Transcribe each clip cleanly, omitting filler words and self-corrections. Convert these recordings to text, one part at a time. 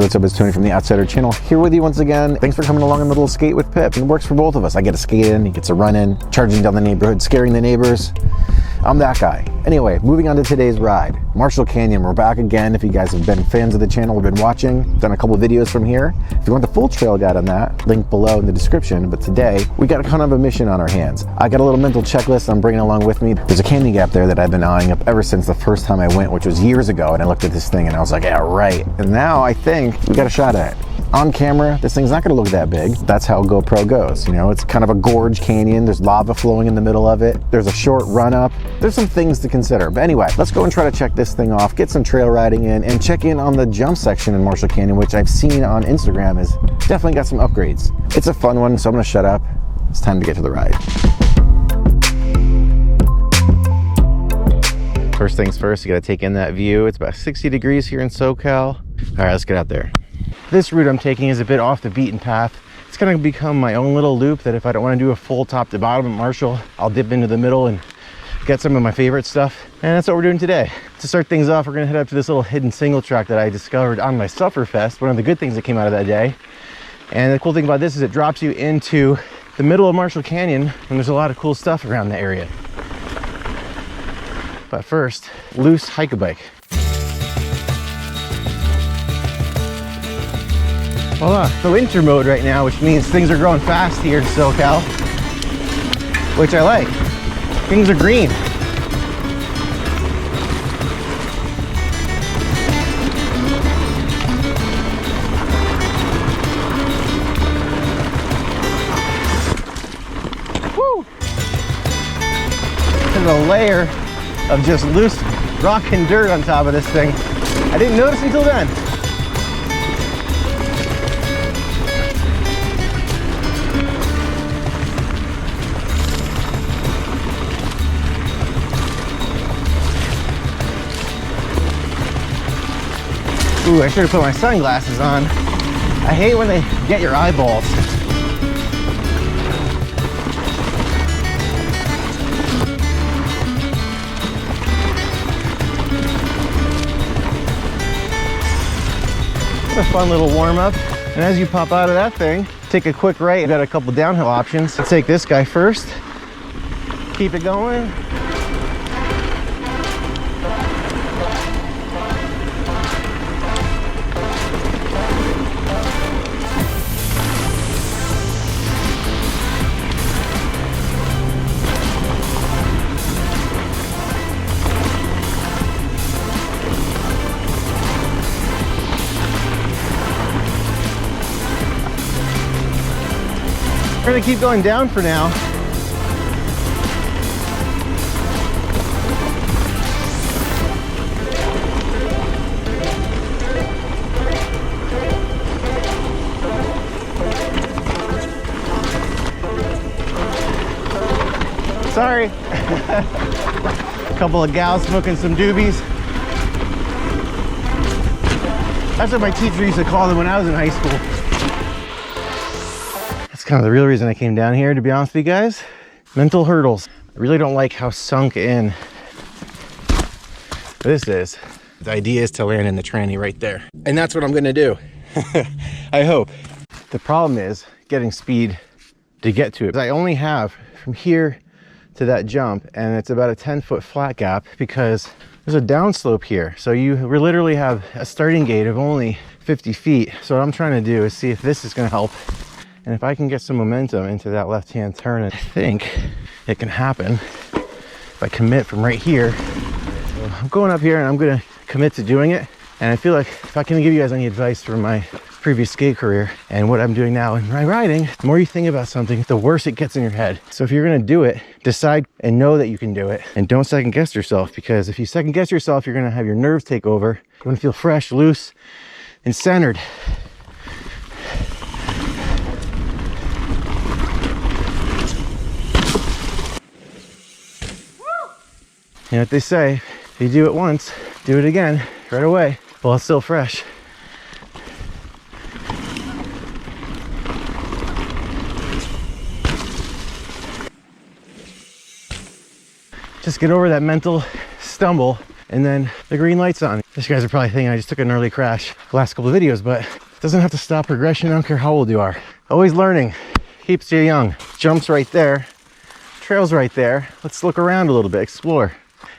what's up? It's Tony from the Outsider channel here with you once again. Thanks for coming along on the little skate with Pip. It works for both of us. I get to skate in, he gets to run in, charging down the neighborhood, scaring the neighbors. I'm that guy. Anyway, moving on to today's ride. Marshall Canyon, we're back again. If you guys have been fans of the channel, we've been watching, done a couple videos from here. If you want the full trail guide on that, link below in the description. But today, we got a kind of a mission on our hands. I got a little mental checklist I'm bringing along with me. There's a canyon gap there that I've been eyeing up ever since the first time I went, which was years ago, and I looked at this thing and I was like, yeah, right. And now I think we got a shot at it. On camera, this thing's not gonna look that big. That's how GoPro goes. You know, it's kind of a gorge canyon. There's lava flowing in the middle of it. There's a short run up. There's some things to consider. But anyway, let's go and try to check this thing off, get some trail riding in, and check in on the jump section in Marshall Canyon, which I've seen on Instagram has definitely got some upgrades. It's a fun one, so I'm gonna shut up. It's time to get to the ride. First things first, you gotta take in that view. It's about 60 degrees here in SoCal. All right, let's get out there. This route I'm taking is a bit off the beaten path. It's gonna become my own little loop that if I don't wanna do a full top to bottom at Marshall, I'll dip into the middle and get some of my favorite stuff. And that's what we're doing today. To start things off, we're gonna head up to this little hidden single track that I discovered on my Sufferfest, one of the good things that came out of that day. And the cool thing about this is it drops you into the middle of Marshall Canyon, and there's a lot of cool stuff around the area. But first, loose hike-a-bike. Hold on, the winter mode right now, which means things are growing fast here in SoCal, which I like. Things are green. Woo! There's a layer of just loose rock and dirt on top of this thing. I didn't notice until then. Ooh, I should have put my sunglasses on. I hate when they get your eyeballs. It's a fun little warm up. And as you pop out of that thing, take a quick right. You've got a couple downhill options. Let's take this guy first. Keep it going. We're gonna keep going down for now. Sorry. A couple of gals smoking some doobies. That's what my teacher used to call them when I was in high school. That's kind of the real reason I came down here, to be honest with you guys. Mental hurdles. I really don't like how sunk in this is. The idea is to land in the tranny right there. And that's what I'm gonna do. I hope. The problem is getting speed to get to it. I only have from here to that jump, and it's about a 10-foot flat gap because there's a downslope here. So you literally have a starting gate of only 50 feet. So what I'm trying to do is see if this is gonna help. And if I can get some momentum into that left-hand turn, I think it can happen if I commit from right here. I'm going up here and I'm gonna commit to doing it. And I feel like if I can give you guys any advice from my previous skate career and what I'm doing now in my riding, the more you think about something, the worse it gets in your head. So if you're gonna do it, decide and know that you can do it. And don't second guess yourself, because if you second guess yourself, you're gonna have your nerves take over. You're gonna feel fresh, loose, and centered. You know what they say, if you do it once, do it again right away while it's still fresh. Just get over that mental stumble and then the green light's on. This guys are probably thinking I just took an early crash the last couple of videos, but it doesn't have to stop progression. I don't care how old you are. Always learning keeps you young. Jumps right there, trails right there. Let's look around a little bit, explore.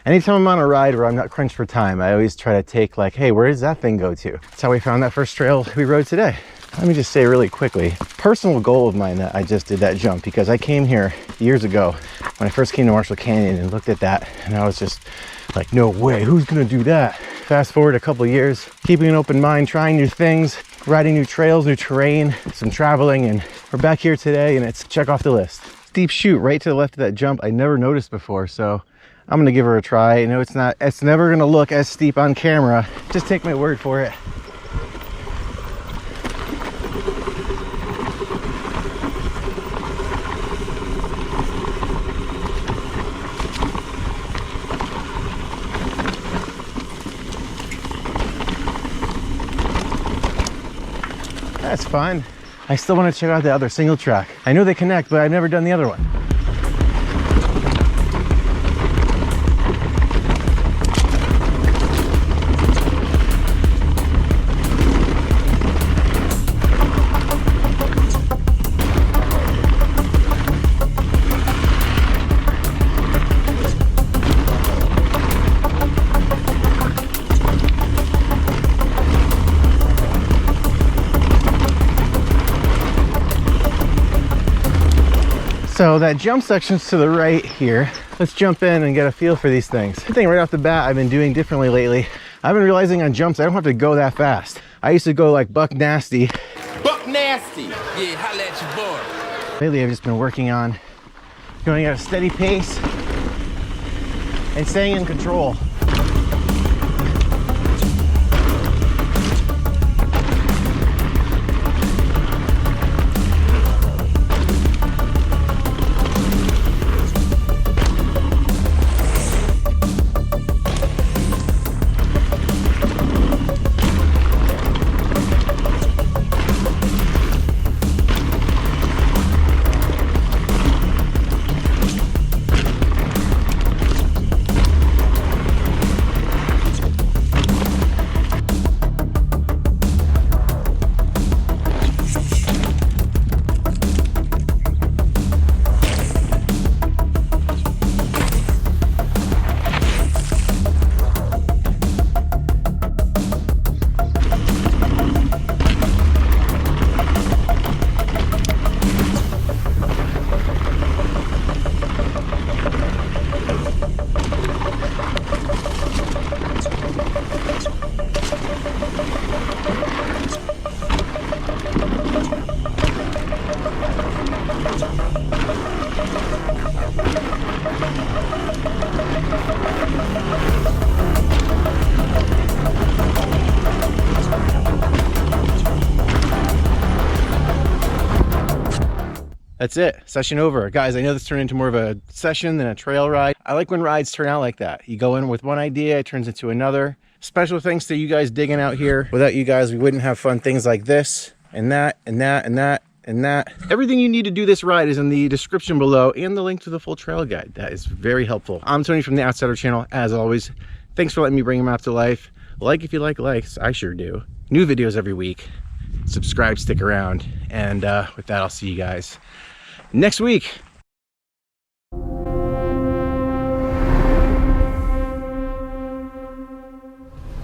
Anytime I'm on a ride where I'm not crunched for time, I always try to take like, hey, where does that thing go to? That's how we found that first trail we rode today. Let me just say really quickly, personal goal of mine that I just did that jump, because I came here years ago when I first came to Marshall Canyon and looked at that, and I was just like, no way, who's gonna do that? Fast forward a couple of years, keeping an open mind, trying new things, riding new trails, new terrain, some traveling, and we're back here today, and it's check off the list. Steep chute right to the left of that jump I never noticed before, so I'm gonna give her a try. I know it's never gonna look as steep on camera. Just take my word for it. That's fun. I still want to check out the other single track. I know they connect, but I've never done the other one. So that jump section's to the right here. Let's jump in and get a feel for these things. One thing right off the bat I've been doing differently lately, I've been realizing on jumps I don't have to go that fast. I used to go like buck nasty. Buck nasty! Yeah, holla at your boy. Lately I've just been working on going at a steady pace and staying in control. That's it, session over. Guys, I know this turned into more of a session than a trail ride. I like when rides turn out like that. You go in with one idea, it turns into another. Special thanks to you guys digging out here. Without you guys, we wouldn't have fun things like this, and that, and that, and that, and that. Everything you need to do this ride is in the description below and the link to the full trail guide. That is very helpful. I'm Tony from the Outsider channel, as always. Thanks for letting me bring them out to life. Like if you like likes, I sure do. New videos every week. Subscribe, stick around, and with that, I'll see you guys next week.